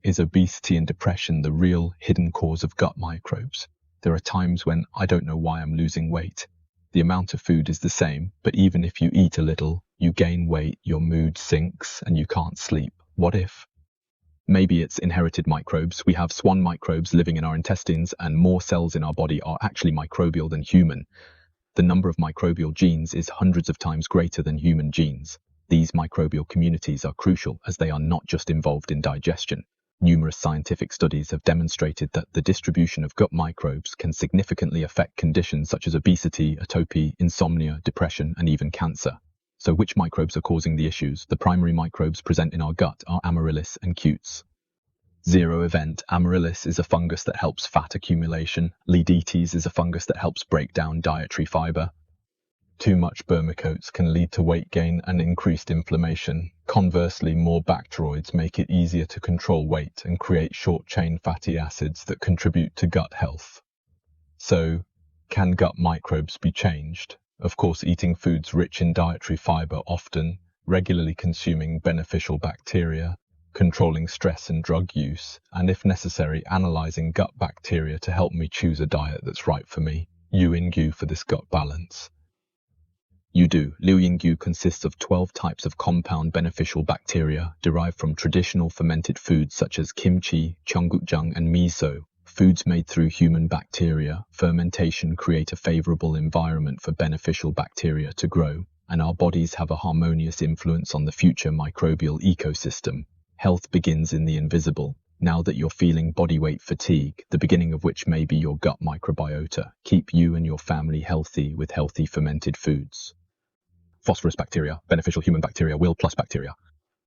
Is obesity and depression the real hidden cause of gut microbes? There are times when I don't know why I'm losing weight. The amount of food is the same, but even if you eat a little, you gain weight, your mood sinks, and you can't sleep. What if? Maybe it's inherited microbes. We have swan microbes living in our intestines, and more cells in our body are actually microbial than human. The number of microbial genes is hundreds of times greater than human genes. These microbial communities are crucial as they are not just involved in digestion. Numerous scientific studies have demonstrated that the distribution of gut microbes can significantly affect conditions such as obesity, atopy, insomnia, depression, and even cancer. So which microbes are causing the issues? The primary microbes present in our gut are Amaryllis and Cutes. Zero event. Amaryllis is a fungus that helps fat accumulation. Leadites is a fungus that helps break down dietary fiber. Too much Burmicotes can lead to weight gain and increased inflammation. Conversely, more Bacteroids make it easier to control weight and create short-chain fatty acids that contribute to gut health. So, can gut microbes be changed? Of course, eating foods rich in dietary fiber often, regularly consuming beneficial bacteria, controlling stress and drug use, and if necessary, analyzing gut bacteria to help me choose a diet that's right for me. Yuin U for this gut balance. Yuin U consists of 12 types of compound beneficial bacteria derived from traditional fermented foods such as kimchi, cheonggukjeong, and miso. Foods made through human bacteria, fermentation create a favorable environment for beneficial bacteria to grow, and our bodies have a harmonious influence on the future microbial ecosystem. Health begins in the invisible. Now that you're feeling body weight fatigue, the beginning of which may be your gut microbiota, keep you and your family healthy with healthy fermented foods. Phosphorus bacteria, beneficial human bacteria, Will plus bacteria.